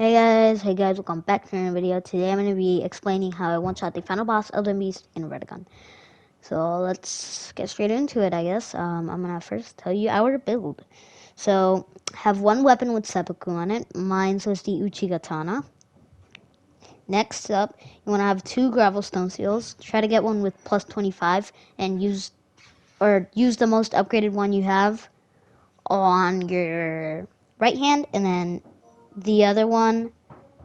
Hey guys, welcome back to another video. Today I'm going to be explaining how I one-shot the final boss, Elden in Radagon. So let's get straight into it, I guess. I'm going to first tell you our build. So, have one weapon with seppuku on it. Mine was the Uchigatana. Next up, you want to have two gravel stone seals. Try to get one with plus 25 and use the most upgraded one you have on your right hand, and then the other one,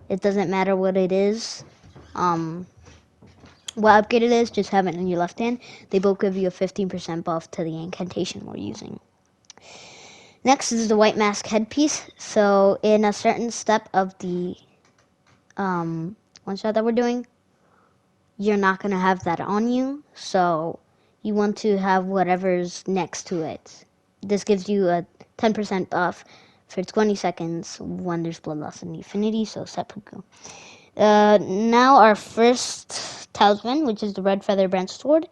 it doesn't matter what it is. What upgrade it is, just have it in your left hand. They both give you a 15% buff to the incantation we're using. Next is the white mask headpiece. So in a certain step of the one shot that we're doing, you're not going to have that on you. So you want to have whatever's next to it. This gives you a 10% buff for 20 seconds when there's bloodlust in the affinity, so seppuku. Now our first talisman, which is the red feather branch sword,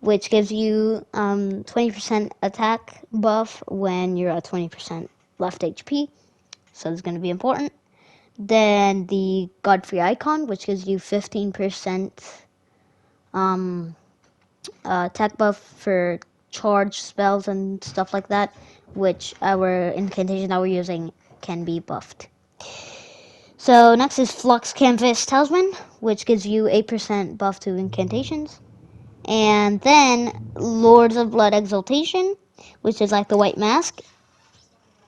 which gives you 20% attack buff when you're at 20% left HP, so it's going to be important. Then the Godfrey icon, which gives you 15% attack buff for charge spells and stuff like that, which our incantation that we're using can be buffed. So next is Flux Canvas Talisman, which gives you 8% buff to incantations. And then Lords of Blood Exaltation, which is like the white mask,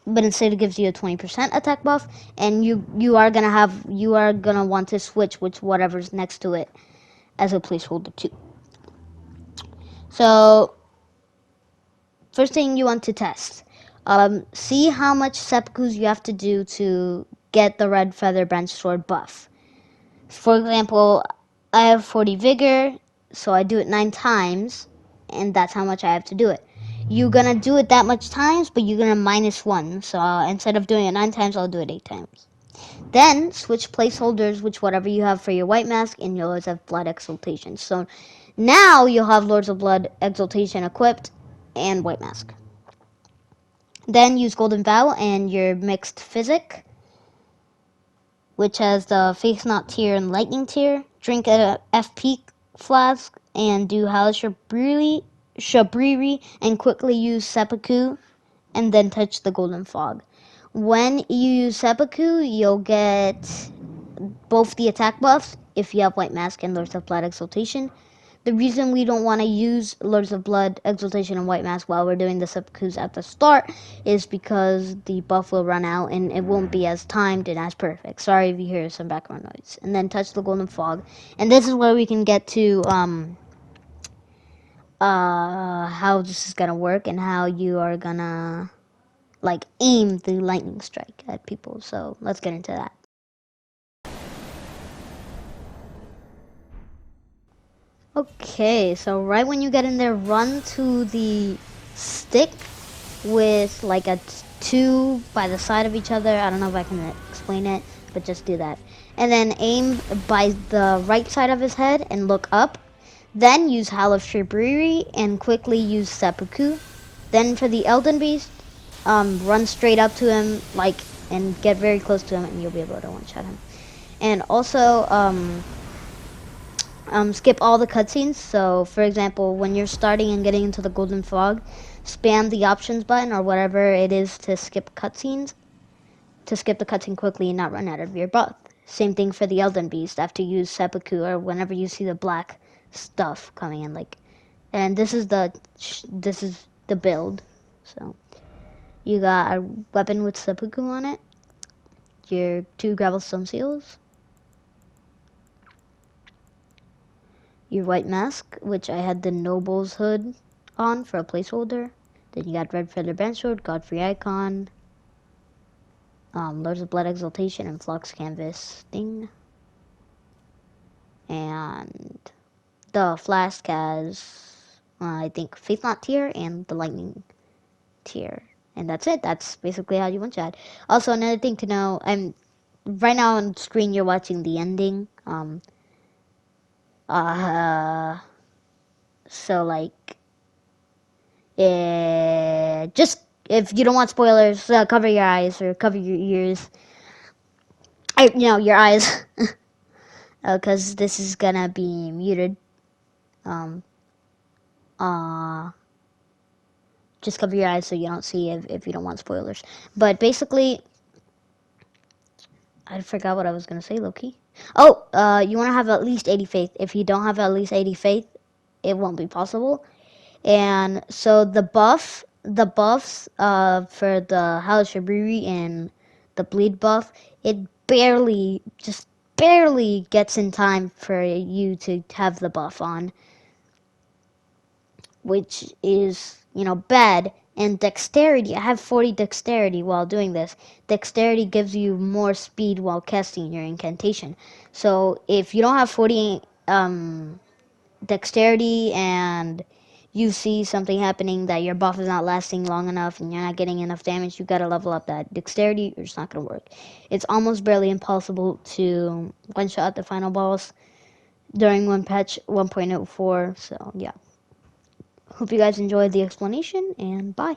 but instead it gives you a 20% attack buff, and you are gonna want to switch with whatever's next to it as a placeholder too. So first thing you want to test, see how much seppukus you have to do to get the red feather branch sword buff. For example, I have 40 vigor, so I do it 9 times, and that's how much I have to do it. You're gonna do it that much times, but you're gonna minus 1. So instead of doing it 9 times, I'll do it 8 times. Then switch placeholders, which whatever you have for your white mask, and you'll always have blood exaltation. So now you'll have Lords of Blood exaltation equipped and white mask. Then use Golden Vow and your mixed physic, which has the Faith Not tier and Lightning tier. Drink a FP flask and do Hellish Shabriri and quickly use Seppuku and then touch the Golden Fog. When you use Seppuku, you'll get both the attack buffs if you have White Mask and Lords of Blood Exaltation. The reason we don't want to use Lords of Blood, Exaltation, and White Mask while we're doing the seppukus at the start is because the buff will run out and it won't be as timed and as perfect. Sorry if you hear some background noise. And then touch the Golden Fog. And this is where we can get to how this is going to work and how you are going to like aim the lightning strike at people. So let's get into that. Okay, so right when you get in there, run to the stick with like a 2 by the side of each other. I don't know if I can explain it, but just do that. And then aim by the right side of his head and look up. Then use Howl of Shibriri and quickly use Seppuku. Then for the Elden Beast, run straight up to him and get very close to him and you'll be able to one-shot him. And also, skip all the cutscenes. So, for example, when you're starting and getting into the Golden Fog, spam the options button or whatever it is to skip cutscenes, to skip the cutscene quickly and not run out of your buff. Same thing for the Elden Beast after you use Seppuku or whenever you see the black stuff coming in. And this is the build. So, you got a weapon with Seppuku on it, your 2 gravel stone seals, your white mask, which I had the Noble's hood on for a placeholder. Then you got red feather branch sword, Godfrey icon, Lords of Blood exaltation, and Flux canvas thing. And the flask has, I think, Faith Not tier and the lightning tier. And that's it. That's basically how you one shot. Also, another thing to know, right now on screen you're watching the ending. So like, just if you don't want spoilers, cover your eyes or cover your ears. I your eyes, because this is gonna be muted. Um, uh, just cover your eyes so you don't see if you don't want spoilers. But basically, I forgot what I was gonna say, Loki. Oh, you want to have at least 80 faith. If you don't have at least 80 faith, it won't be possible. And so the buffs for the Hellish Brewery and the bleed buff, it just barely gets in time for you to have the buff on, which is, bad. And dexterity, I have 40 dexterity while doing this. Dexterity gives you more speed while casting your incantation. So if you don't have 40 dexterity and you see something happening that your buff is not lasting long enough and you're not getting enough damage, you gotta level up that dexterity or it's not gonna work. It's almost barely impossible to one shot the final boss during one patch 1.04. So yeah. Hope you guys enjoyed the explanation and bye.